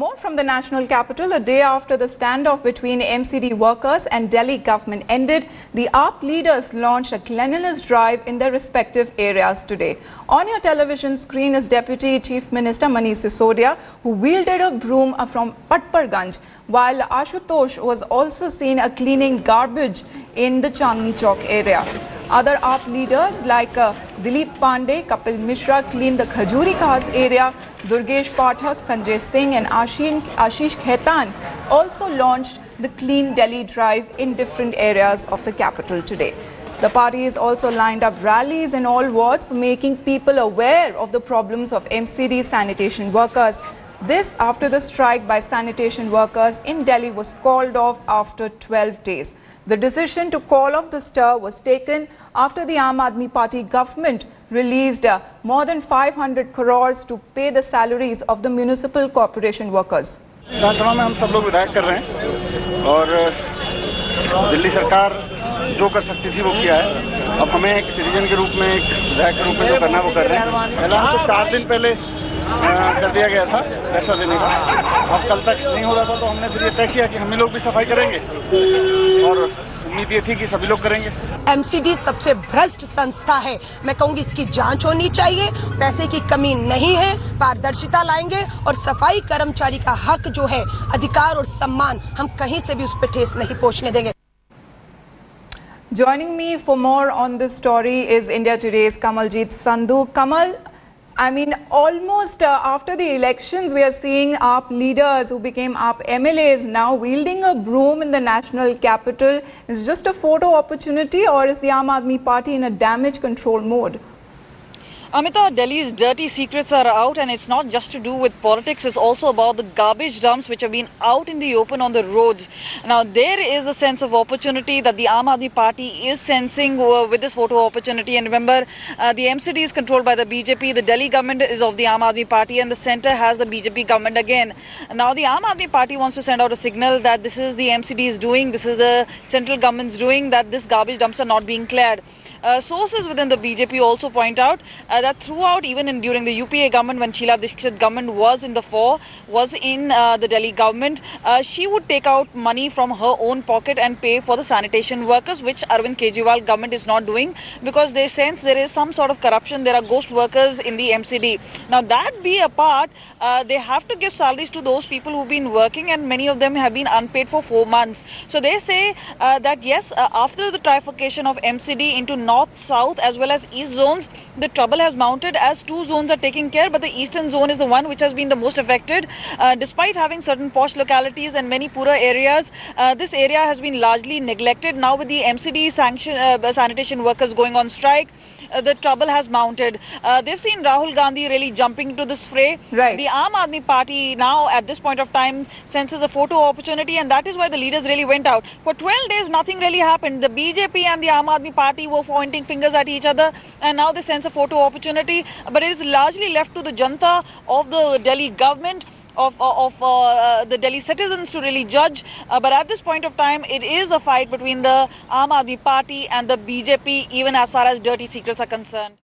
More from the national capital. A day after the standoff between MCD workers and Delhi government ended, the AAP leaders launched a cleanliness drive in their respective areas today. On your television screen is Deputy Chief Minister Manish Sisodia, who wielded a broom from Patparganj, while Ashutosh was also seen cleaning garbage in the Chandni Chowk area. Other AAP leaders like Dilip Pandey, Kapil Mishra cleaned the Khajuri Khas area. Durgesh Pathak, Sanjay Singh and Ashish Khaitan also launched the Clean Delhi drive in different areas of the capital today. The parties also lined up rallies in all wards for making people aware of the problems of MCD sanitation workers. This after the strike by sanitation workers in Delhi was called off after 12 days. The decision to call off the stir was taken after the Aam Aadmi Party government released more than 500 crores to pay the salaries of the municipal corporation workers. विधानसभा में हम सब लोग विधायक कर रहे हैं और दिल्ली सरकार जो कर सकती थी वो किया है। अब हमें एक सिटीजन के रूप में, एक विधायक के रूप में जो करना है वो कर रहे हैं। ऐलान तो 4 दिन पहले कर दिया गया था पैसा देने का। अब कल तक नहीं हो रहा था तो हमने फिर ये तय किया कि हम लोग भी सफाई करेंगे और उम्मीद ये थी कि सभी लोग करेंगे। MCD सबसे भ्रष्ट संस्था है। मैं कहूँगी इसकी जांच होनी चाहिए। पैसे की कमी नहीं है, पारदर्शिता लाएंगे और सफाई कर्मचारी का हक जो है, अधिकार और सम्मान, हम कहीं से भी उस पर ठेस नहीं पहुँचने देंगे। Joining me for more on this story is India Today's Kamaljeet Sandhu. Kamal, I mean, almost after the elections, we are seeing AAP leaders who became AAP MLAs now wielding a broom in the national capital. Is it just a photo opportunity, or is the Aam Aadmi Party in a damage control mode? Amita, Delhi's dirty secrets are out, and it's not just to do with politics, it's also about the garbage dumps which have been out in the open on the roads. Now, there is a sense of opportunity that the Aam Aadmi Party is sensing with this photo opportunity. And remember, the MCD is controlled by the BJP, the Delhi government is of the Aam Aadmi Party, and the centre has the BJP government again. Now, the Aam Aadmi Party wants to send out a signal that this is the MCD is doing, this is the central government's doing, that this garbage dumps are not being cleared. Sources within the BJP also point out that throughout, even during the UPA government, when Sheila Dikshit government was in the was in the Delhi government, she would take out money from her own pocket and pay for the sanitation workers, which Arvind Kejriwal government is not doing because they sense there is some sort of corruption. There are ghost workers in the MCD. Now, that be apart, they have to give salaries to those people who've been working, and many of them have been unpaid for 4 months. So they say that yes, after the trifurcation of MCD into north, south as well as east zones, the trouble has mounted as 2 zones are taking care, but the eastern zone is the one which has been the most affected. Despite having certain posh localities and many poorer areas, this area has been largely neglected. Now with the MCD sanitation workers going on strike, the trouble has mounted. They've seen Rahul Gandhi really jumping into this fray. Right. The Aam Aadmi Party now at this point of time senses a photo opportunity, and that is why the leaders really went out. For 12 days nothing really happened. The BJP and the Aam Aadmi Party were pointing fingers at each other, and now they sense a photo opportunity, but it is largely left to the Janta of the Delhi government, of the Delhi citizens to really judge. But at this point of time, it is a fight between the Aam Aadmi Party and the BJP, even as far as dirty secrets are concerned.